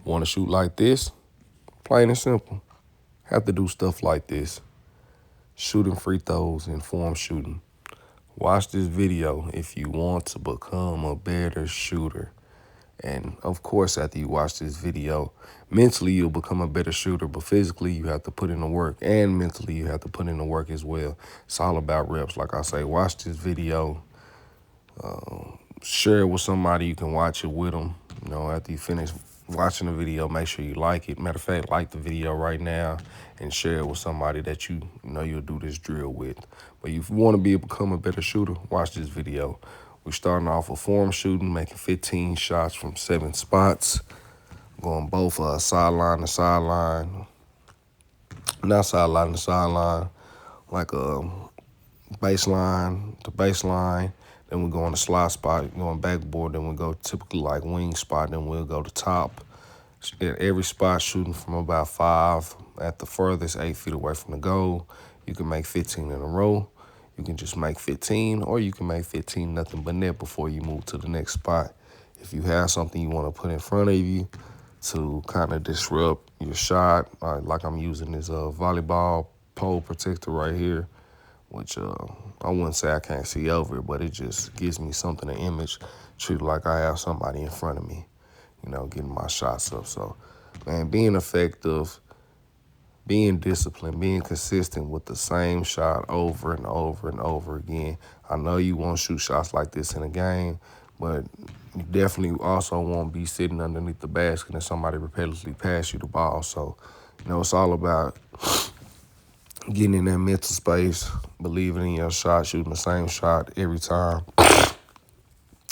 Want to shoot like this? Plain and simple. Have to do stuff like this. Shooting free throws and form shooting. Watch this video if you want to become a better shooter. And of course, after you watch this video, mentally you'll become a better shooter, but physically you have to put in the work, and mentally you have to put in the work as well. It's all about reps. Like I say, watch this video, share it with somebody you can watch it with them. After you finish watching the video, make sure you like it. Matter of fact, like the video right now and share it with somebody that you know you'll do this drill with. But if you want to become a better shooter, watch this video. We're starting off with form shooting, making 15 shots from 7 spots, going both sideline to sideline, not sideline to sideline, like a baseline to baseline. Then we go on the slide spot, going backboard. Then we go typically like wing spot. Then we'll go to top. At every spot, shooting from about 5 at the furthest 8 feet away from the goal. You can make 15 in a row. You can just make 15, or you can make 15 nothing but net before you move to the next spot. If you have something you want to put in front of you to kind of disrupt your shot, like I'm using this volleyball pole protector right here, which I wouldn't say I can't see over it, but it just gives me something, an image, treat it like I have somebody in front of me, getting my shots up. So, man, being effective, being disciplined, being consistent with the same shot over and over and over again. I know you won't shoot shots like this in a game, but you definitely also won't be sitting underneath the basket and somebody repetitively pass you the ball. So, it's all about getting in that mental space, believing in your shot, shooting the same shot every time.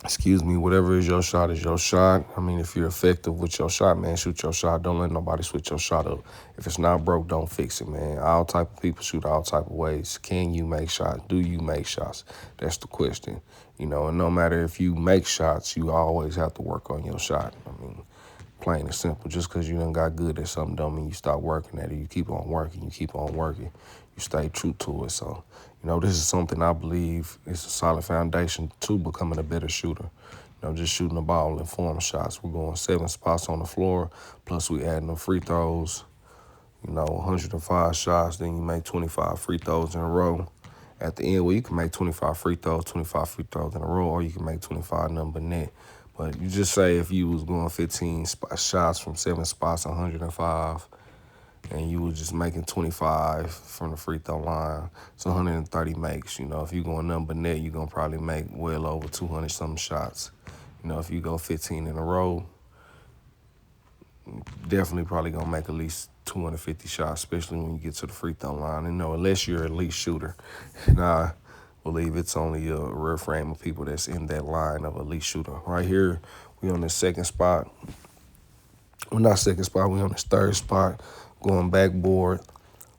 Excuse me, whatever is your shot is your shot. I mean, if you're effective with your shot, man, shoot your shot. Don't let nobody switch your shot up. If it's not broke, don't fix it, man. All type of people shoot all type of ways. Can you make shots? Do you make shots? That's the question. And no matter if you make shots, you always have to work on your shot. I mean, plain and simple. Just because you done got good at something don't mean you stop working at it. You keep on working. You keep on working. You stay true to it. So, this is something I believe is a solid foundation to becoming a better shooter. Just shooting the ball and form shots. We're going 7 spots on the floor, plus we adding the free throws. 105 shots, then you make 25 free throws in a row. At the end, you can make 25 free throws in a row, or you can make 25 number net. But you just say if you was going 15 shots from 7 spots, 105, and you was just making 25 from the free throw line, it's 130 makes. If you going number net, you're going to probably make well over 200-something shots. If you go 15 in a row, definitely probably going to make at least 250 shots, especially when you get to the free throw line. Unless you're an elite shooter. And I believe it's only a rare frame of people that's in that line of elite shooter. Right here, we on the second spot. Well, not second spot, we on this third spot, going backboard.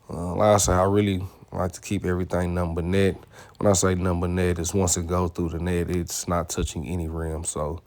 Like I say, I really like to keep everything number net. When I say number net, it's once it goes through the net, it's not touching any rim. So,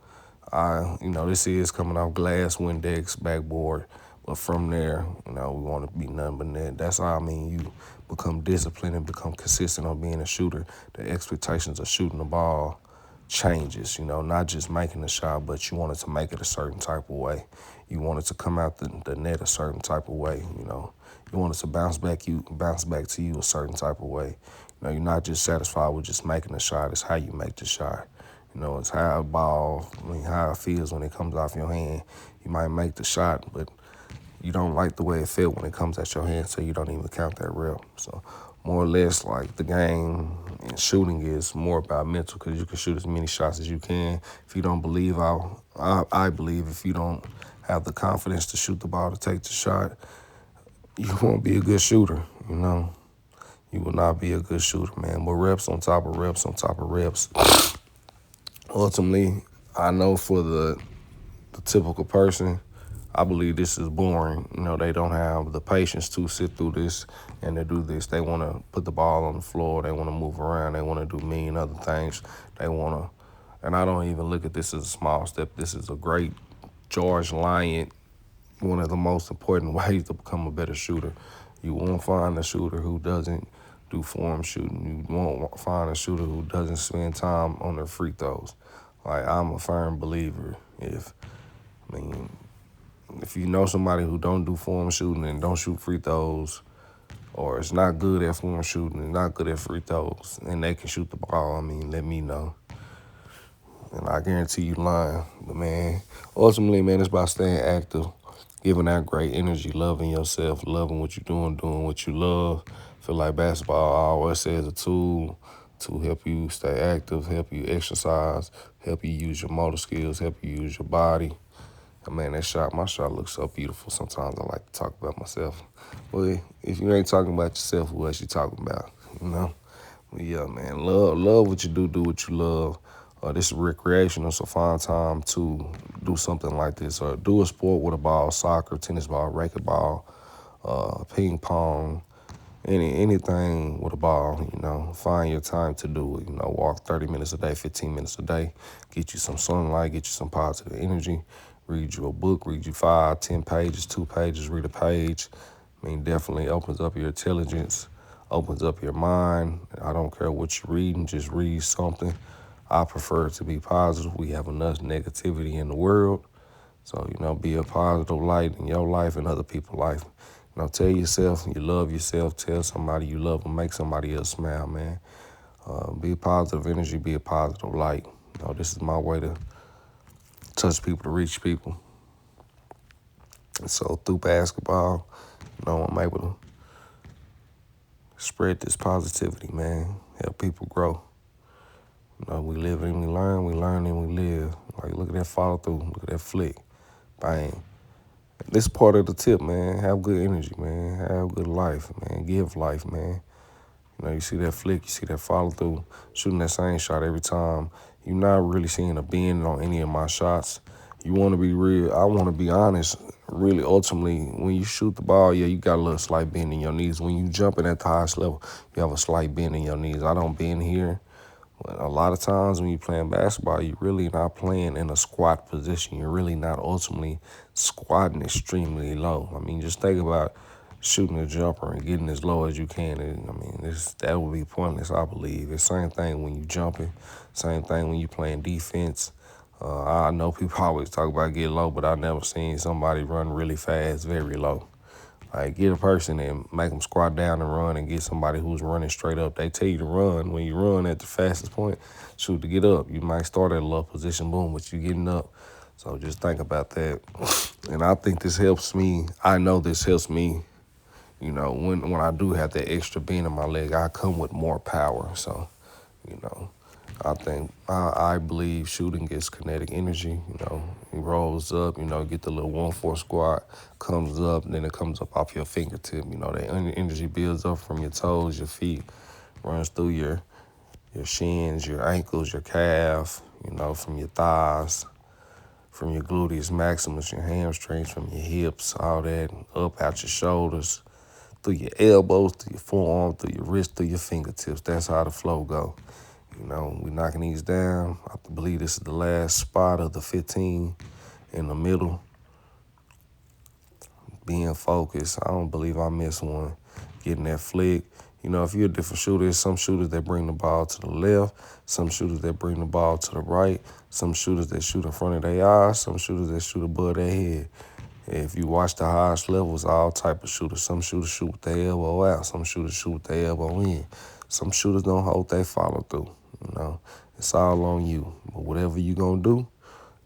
this is coming off glass, Windex, backboard. But from there, we want to be number net. That's how you become disciplined and become consistent on being a shooter. The expectations of shooting the ball changes, not just making the shot, but you wanted to make it a certain type of way. You wanted to come out the net a certain type of way, You wanted to bounce back to you a certain type of way. You're not just satisfied with just making the shot. It's how you make the shot. It's how how it feels when it comes off your hand. You might make the shot, but you don't like the way it felt when it comes at your hand, so you don't even count that rep. So more or less, like, the game and shooting is more about mental, because you can shoot as many shots as you can. If you don't believe, I believe if you don't have the confidence to shoot the ball, to take the shot, you won't be a good shooter, You will not be a good shooter, man. But reps on top of reps on top of reps. Ultimately, I know for the typical person, I believe this is boring. They don't have the patience to sit through this and to do this. They want to put the ball on the floor. They want to move around. They want to do million other things. They want to, and I don't even look at this as a small step. This is a great George Lyon, one of the most important ways to become a better shooter. You won't find a shooter who doesn't do form shooting. You won't find a shooter who doesn't spend time on their free throws. Like, I'm a firm believer If you know somebody who don't do form shooting and don't shoot free throws, or is not good at form shooting and not good at free throws, and they can shoot the ball, I mean, let me know. And I guarantee you lying. But, man, ultimately, man, it's about staying active, giving out great energy, loving yourself, loving what you're doing what you love. Feel like basketball, I always say, is a tool to help you stay active, help you exercise, help you use your motor skills, help you use your body. And man, my shot looks so beautiful. Sometimes I like to talk about myself. Well, if you ain't talking about yourself, who else you talking about? You know? But yeah, man, love what you do what you love. This is recreational, so find time to do something like this. Or do a sport with a ball, soccer, tennis ball, racquetball, ping pong, anything with a ball, find your time to do it. Walk 30 minutes a day, 15 minutes a day, get you some sunlight, get you some positive energy, read you a book, read you 5, 10 pages, 2 pages, read a page. I mean, definitely opens up your intelligence, opens up your mind. I don't care what you're reading, just read something. I prefer it to be positive. We have enough negativity in the world. So, be a positive light in your life and other people's life. Tell yourself you love yourself. Tell somebody you love them. Make somebody else smile, man. Be a positive energy. Be a positive light. This is my way to touch people, to reach people. And so through basketball, I'm able to spread this positivity, man. Help people grow. We live and we learn and we live. Like, look at that follow through. Look at that flick. Bang. This part of the tip, man. Have good energy, man. Have good life, man. Give life, man. You see that flick, you see that follow through, shooting that same shot every time. You're not really seeing a bend on any of my shots. You want to be real. I want to be honest. Really, ultimately, when you shoot the ball, yeah, you got a little slight bend in your knees. When you jumping at the highest level, you have a slight bend in your knees. I don't bend here. But a lot of times when you're playing basketball, you're really not playing in a squat position. You're really not ultimately squatting extremely low. I mean, just think about shooting a jumper and getting as low as you can. That would be pointless, I believe. It's the same thing when you jumping, same thing when you playing defense. I know people always talk about getting low, but I've never seen somebody run really fast, very low. Like, get a person and make them squat down and run, and get somebody who's running straight up. They tell you to run. When you run at the fastest point, shoot, to get up. You might start at a low position, boom, but you're getting up. So just think about that. And I think this helps me. I know this helps me. When I do have that extra bend in my leg, I come with more power. So, I believe shooting gets kinetic energy. It rolls up, get the little 1-4 squat, comes up, and then it comes up off your fingertip. That energy builds up from your toes, your feet, runs through your shins, your ankles, your calf, from your thighs, from your gluteus maximus, your hamstrings, from your hips, all that, up out your shoulders, through your elbows, through your forearm, through your wrist, through your fingertips. That's how the flow go. We knocking these down. I believe this is the last spot of the 15 in the middle. Being focused. I don't believe I missed one. Getting that flick. If you're a different shooter, there's some shooters that bring the ball to the left, some shooters that bring the ball to the right, some shooters that shoot in front of their eyes, some shooters that shoot above their head. If you watch the highest levels, all type of shooters. Some shooters shoot with their elbow out. Some shooters shoot with their elbow in. Some shooters don't hold their follow through. It's all on you. But whatever you gonna do,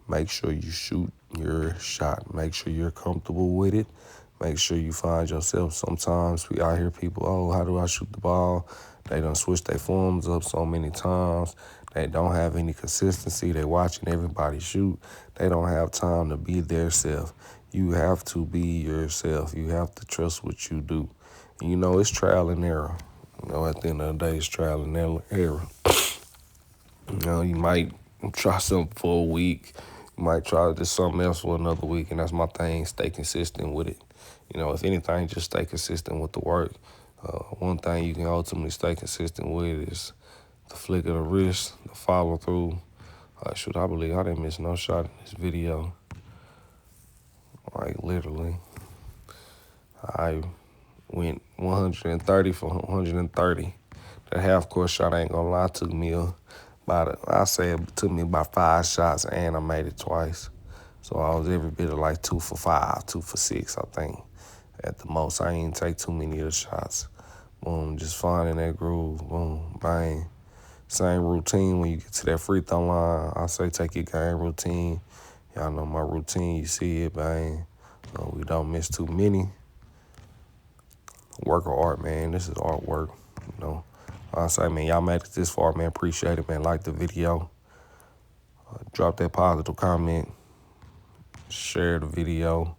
make sure you shoot your shot. Make sure you're comfortable with it. Make sure you find yourself. Sometimes we out here people, oh, how do I shoot the ball? They done switch their forms up so many times. They don't have any consistency. They watching everybody shoot. They don't have time to be their self. You have to be yourself. You have to trust what you do. And it's trial and error. At the end of the day, it's trial and error. You might try something for a week. You might try just something else for another week, and that's my thing. Stay consistent with it. If anything, just stay consistent with the work. One thing you can ultimately stay consistent with is the flick of the wrist, the follow through. I believe I didn't miss no shot in this video. Like, literally. I went 130 for 130. That half court shot, I ain't gonna lie, took me about 5 shots, and I made it twice. So I was every bit of like 2 for 5, 2 for 6, I think, at the most. I ain't take too many of the shots. Boom, just finding that groove. Boom, bang. Same routine when you get to that free throw line. I say take your game routine. Y'all know my routine. You see it, bang. We don't miss too many. Work of art, man. This is artwork. I say, man, y'all made it this far, man. Appreciate it, man. Like the video. Drop that positive comment. Share the video.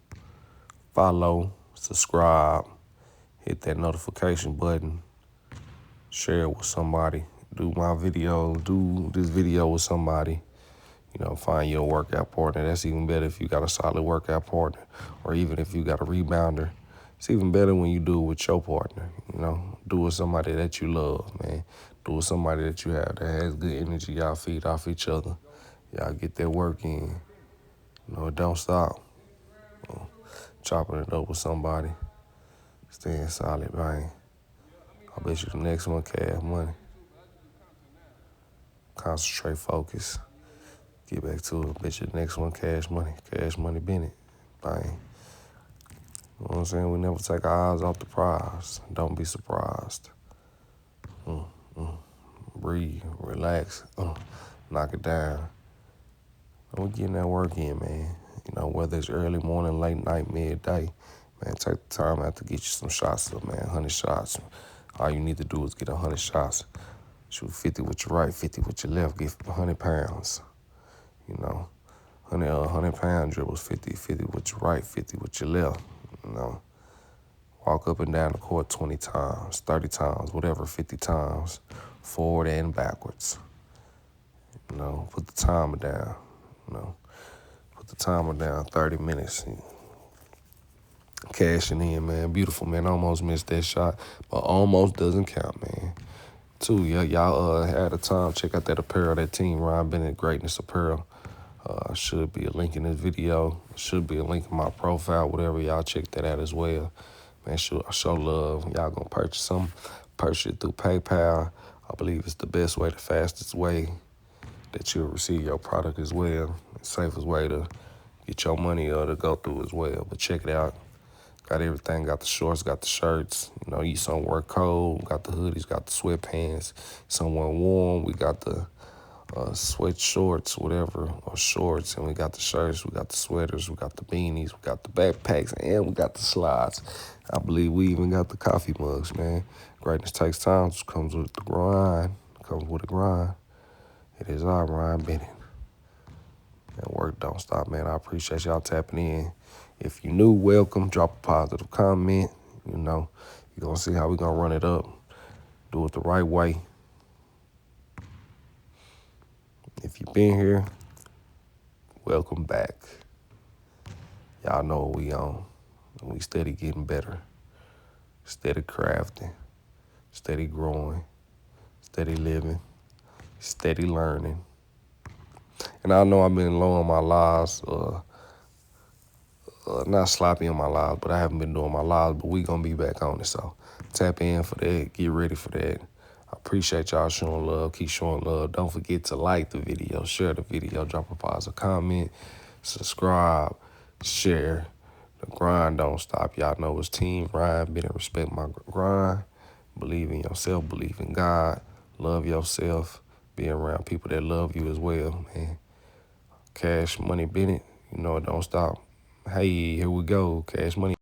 Follow. Subscribe. Hit that notification button. Share it with somebody. Do this video with somebody. Find your workout partner. That's even better if you got a solid workout partner, or even if you got a rebounder. It's even better when you do it with your partner. Do it with somebody that you love, man. Do it with somebody that you have that has good energy. Y'all feed off each other. Y'all get that work in. Don't stop. Chopping it up with somebody. Staying solid, man. I bet you the next one cash money. Concentrate, focus. Get back to it. Bet you the next one cash money. Cash money Bennett. Bang. You know what I'm saying? We never take our eyes off the prize. Don't be surprised. Breathe. Relax. Knock it down. We're getting that work in, man. Whether it's early morning, late night, midday, man, take the time out to get you some shots up, man. 100 shots. All you need to do is get 100 shots. Shoot 50 with your right, 50 with your left. Get 100 pounds. 100-pound dribbles, 50 with your right, 50 with your left. Walk up and down the court 20 times, 30 times, whatever, 50 times, forward and backwards. Put the timer down. Put the timer down, 30 minutes. Cashing in, man. Beautiful, man. Almost missed that shot, but almost doesn't count, man. Too, y'all had a time. Check out that apparel, that Team Ryan Bennett Greatness apparel. Should be a link in this video. Should be a link in my profile, whatever. Y'all check that out as well. Man, show love. Y'all gonna purchase something, purchase it through PayPal. I believe it's the best way, the fastest way that you'll receive your product as well. The safest way to get your money to go through as well. But check it out. Got everything. Got the shorts, got the shirts. You somewhere cold. Got the hoodies, got the sweatpants. Somewhere warm, we got the sweat shorts, whatever, or shorts, and we got the shirts, we got the sweaters, we got the beanies, we got the backpacks, and we got the slides. I believe we even got the coffee mugs, man. Greatness takes time. Just comes with the grind. Comes with a grind. It is our Ryan Bennett. And work don't stop, man. I appreciate y'all tapping in. If you new, welcome. Drop a positive comment. You're gonna see how we gonna run it up. Do it the right way. If you've been here, welcome back. Y'all know what we on. We steady getting better. Steady crafting. Steady growing. Steady living. Steady learning. And I know I've been low on my lives. Not sloppy on my lives, but I haven't been doing my lives. But we gonna be back on it. So tap in for that. Get ready for that. I appreciate y'all showing love. Keep showing love. Don't forget to like the video, share the video, drop a positive comment, subscribe, share. The grind don't stop. Y'all know it's Team Ryan Bennett. Respect my grind. Believe in yourself. Believe in God. Love yourself. Be around people that love you as well, man. Cash Money Bennett. It don't stop. Hey, here we go. Cash Money.